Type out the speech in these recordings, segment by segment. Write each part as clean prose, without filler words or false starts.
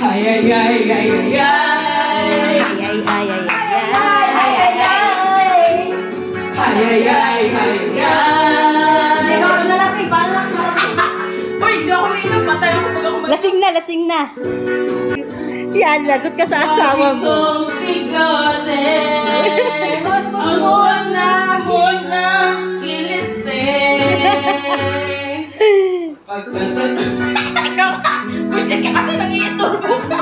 Ay, ay, ay, ay, ay, ay. Ay, ay, ay, ay, Ay, ay, ay. Ay, ay, ay, ay, ay. Hindi ako nalasing, balang nalasing. Uy, hindi ako umiinom. Patay ako pag ako lasing na, lasing na. Yan, lagot ka sa asawa mo. kong bigote. Ang sunod ng kilite. Buisit ka kasi nang-iistorbo ka.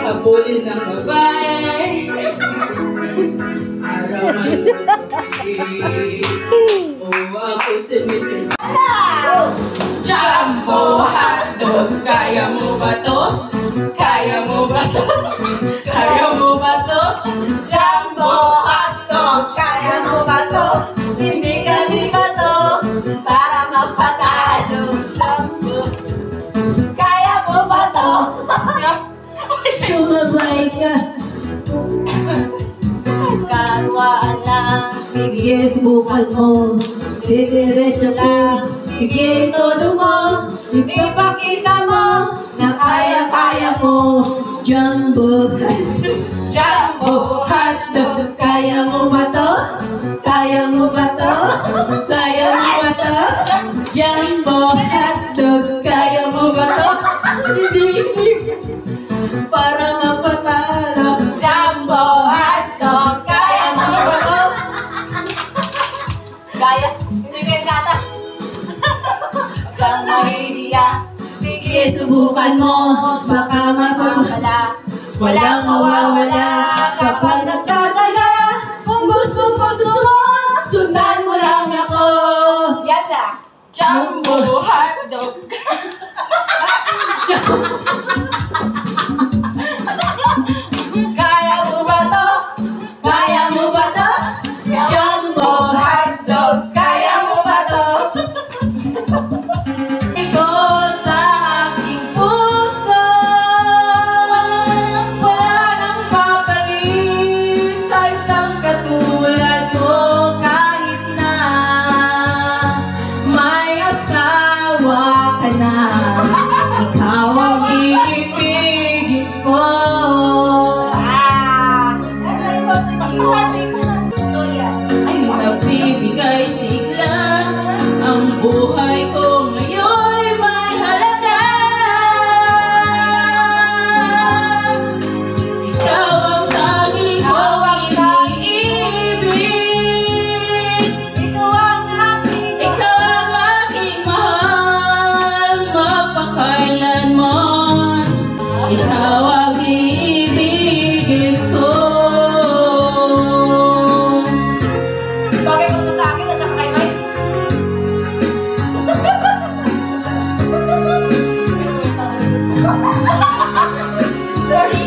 Habulin ng babae. Araw man ako si Mr. Jumbo hotdog, kaya mo ba to? Kaya mo ba to? Kaya mo ba to? Jumbo hotdog, kaya mo ba to? Hindi kami ba to? Para magpatalo. Jumbo, kaya mo ba to? Sumabay ka. Kalwaan lang. Sige, subukan mo. Didiretso ka. Sige, todo mo. Ipapakita mo na kaya-kaya mo. Jumbo Jumbo hotdog. Kaya mo ba to? Kaya mo ba to? Kaya mo ba to? Jumbo hotdog. Kaya mo ba to? Hindi. Para mapatalo. Jumbo hotdog, kaya mo ba to? Gaya. Sinigay kata. Kang mahihiya. Sige, subukan mo. Baka mapapala. Walang mawawala kapag nagkasala. Kung gusto mo, sundan mo lang ako. Yan na. Jumbo hotdog. Kaya mo ba to? Kaya mo ba to? Jumbo hotdog. Kaya mo ba to? Ito sa aking puso. Wala nang papalit sa isang katulad mo. Kahit na may asawa ka na, ikaw ang iibigin ko. Nagbibigay sigla ang buhay ko ngayon may halaga. Ikaw ang tanging kong iniibig. Ikaw ang aking mahal magpakailanman. Ikaw ang iibigin ko. Bagay mo na sa akin at saka kay Mike. Sorry.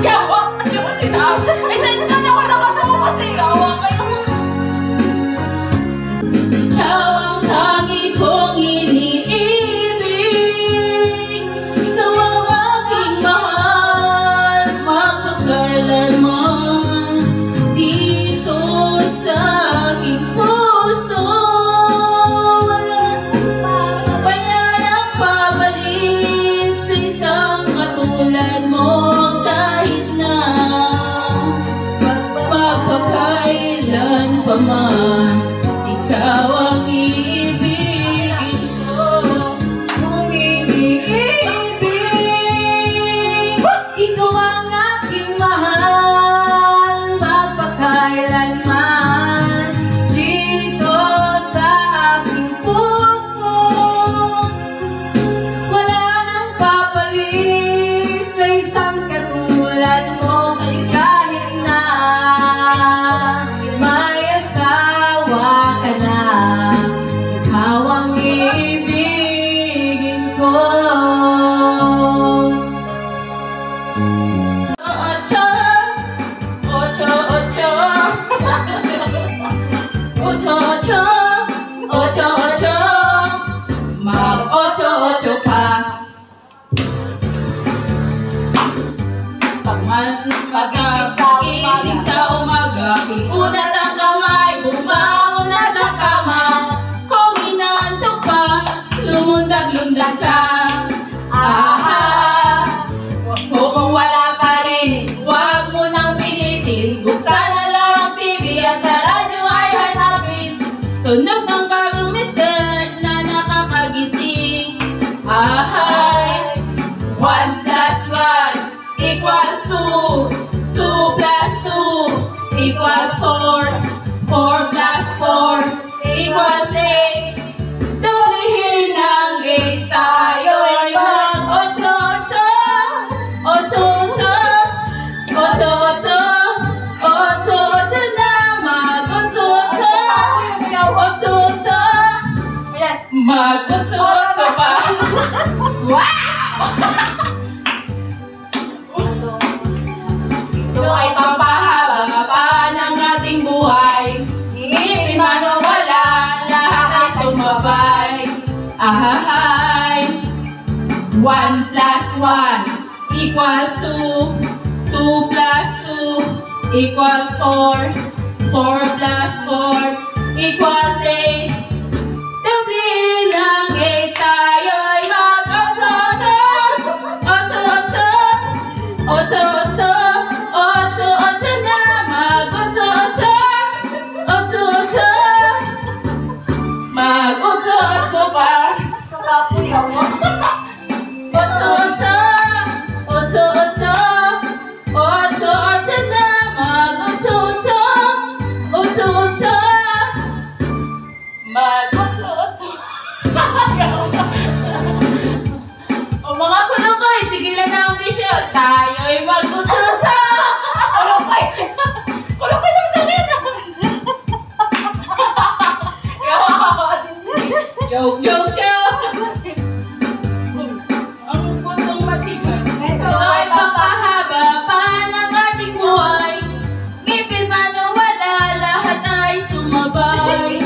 Yawa! Hindi mo sinabi. Hindi ako nakapukot eh. Yawa kayo. Ikaw ang tangi kong iniibig. Ikaw ang aking mahal magpakailanman. Dito sa aking puso wala nang papalit sa isang katulad mo. Kahit na magpakailan pa man, ikaw ang iibigin ko. Kung iniibig, ikaw ang aking mahal magpakailanman. Dito sa aking puso wala nang papalit sa isang katulad mo. Kahit na may asawa ka na, ikaw ang iibigin ko. Ocho, ocho, ocho. Ocho, ocho, ocho, ocho. Mag-ocho, ocho pa. Pag-gising sa umaga, unat ang kamay, bumangon na sa kama. Kung inaantok ka, lumundag-lundag ka. Aha! Kung wala pa rin, huwag mo nang pilitin. Buksan na lang ang TV at sa radyo ay hanapin tunog ng bagong mister na nakakagising. Ahay! 1 plus 1 equals 2. 2 plus 2 equals 4. 4 plus 4 equals 8. Dublihin ng 8, tayo'y mag-8-8. 8-8. 8-8. 8-8 na mag-8-8. 8-8. Ayan. Mag-8-8 pa. Wow! Ito ay pampahaba pa ng ating buhay. Ngipin man o wala, lahat ay sumabay. Ahahay! 1 plus 1 equals 2. 2 plus 2 equals 4. 4 plus 4 equals 8. Dublihin ng 8, tayo'y mag-8-8. 8-8. 8-8. 8-8 na mag-8-8. 8-8. Mag-8-8 pa. Kapuyaw mo. 8-8. 8-8. 8-8 na mag-8-8. 8-8. Mag-8-8. O mga kulukoy, tigilan na ang bisyo. Tayo'y mag-8-8. Kulokay. Kulokay ng talin. Joke, joke, joke! Ang puntong matibay. Ito ay pampahaba pa ng ating buhay. Ngipin man o wala, lahat ay sumabay.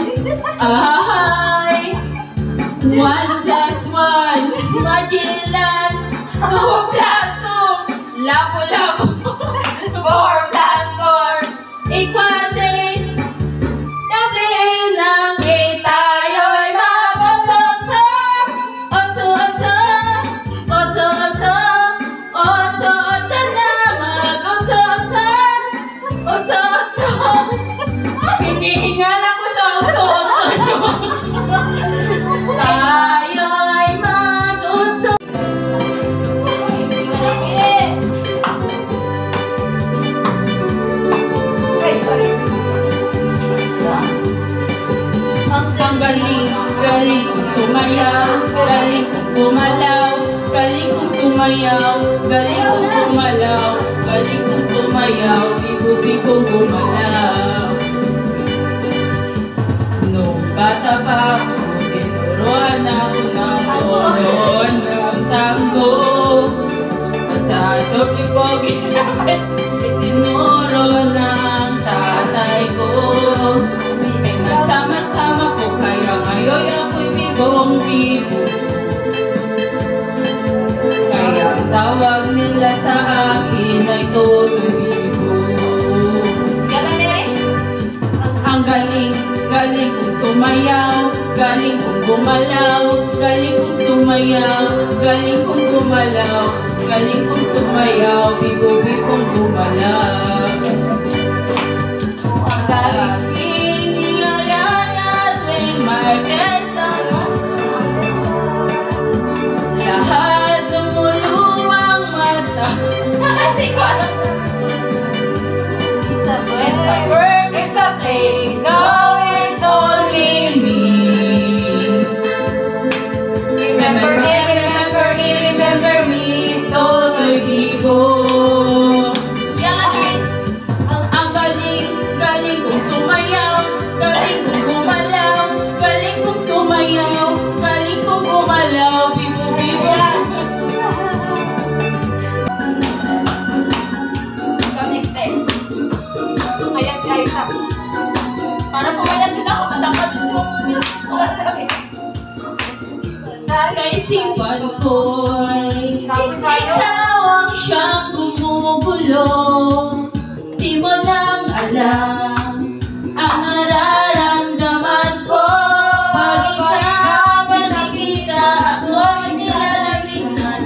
Ahay! 1 plus 1, Magellan. 2 plus 2, Lapu-Lapu. 4 plus 4 equals 8. Dublihin ng 8, tayo'y mag-8-8. 8-8. 8-8. 8-8 na mag-8-8. 8-8. Hinihingal ako sa 8-8 nyo. Tayo'y mag-8-8. Ay, sorry. Ang galing, galing kong sumayaw, galing kong gumalaw, galing kong sumayaw, galing kong gumalaw, galing kong sumayaw, bibo-bibong gumalaw. Nung bata pa ako, tinuruan ako ng tono ng tango. Pasado lipogi namin, itinuro ng tatay ko. Nagsama-sama ko, kaya ngayon ako'y bibong-bibo. Kaya ang tawag nila sa akin ay Toto'y Bibo. Ang galing, galing kong sumayaw, galing kong gumalaw, galing kong sumayaw, galing kong gumalaw, galing kong sumayaw, bibo-bibong gumalaw. Ang galing niyayayat may markesa, lahat lumuluwang mata. Hindi ko alam. It's a bird, it's a plane, no, it's only me. Remember me, Toto'y Bibo. Yala guys! Ang galing, galing kong sumayaw, galing kong gumalaw, galing kong sumayaw, galing kong gumalaw, bibo-bibo. Ayan, guys. Para pumayag din ako, matangkad ito. Sa isipan ko'y ikaw ang siyang gumugulo. Di mo nang alam ang nararamdaman ko. Pag ikaw nakikita, ako'y nilalamig na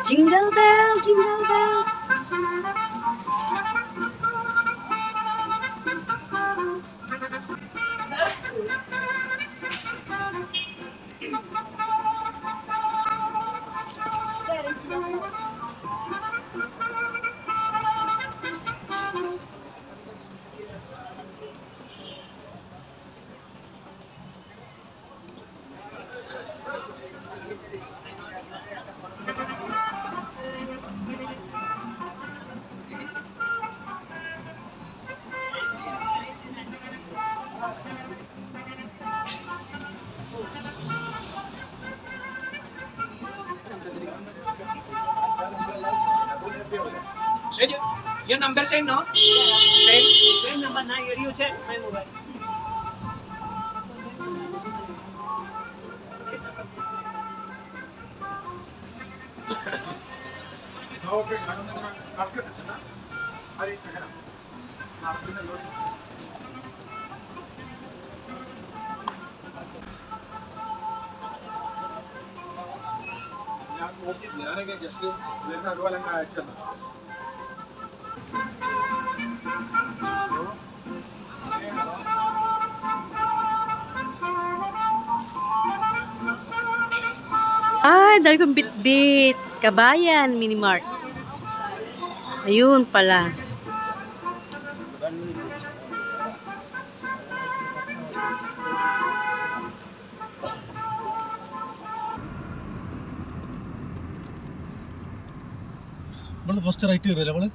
Jingle bell, jingle bell. Your number same, no? Same? Same number na. You check my mobile. ഞാനൊക്കെ ജസ്റ്റ് വരുന്ന അതുപോലെ അങ്ങ് അയച്ചു തന്നു. Ay, dahil kong bit-bit. Kabayan, Mini Mart. Ayun pala. നമ്മള് first right കയറിയല്ലേ നമ്മള്?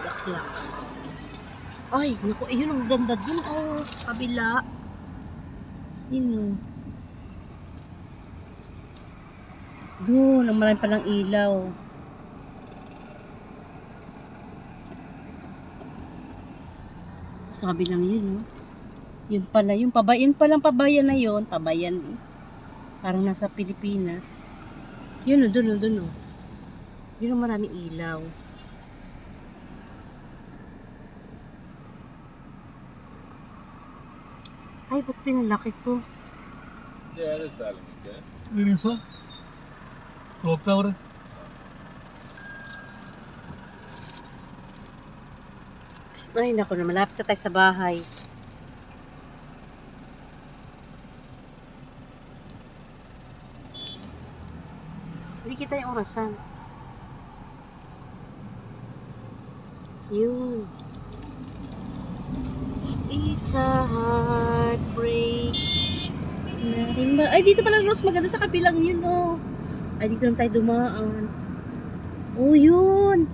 Dak lang. Ay, naku, ayun ang ganda dun. Oh, kabila. Sino? Doon, ang marami palang ilaw. Sa kabilang yun, no? Yun pala, yun palang pabayan na yun. Pabayan, eh. Parang nasa Pilipinas. Yun, doon, oh. Yun ang maraming ilaw. Ay, ba't pinalaki ko? Nirifa? Clock tower? Ay, naku na, malapit na tayo sa bahay. Hindi kita yung orasan. Yun. It's a heartbreak. Ay, dito pala, Rose, maganda sa kabilang yun, oh. Ay, dito lang tayo dumaan. Oh, yun.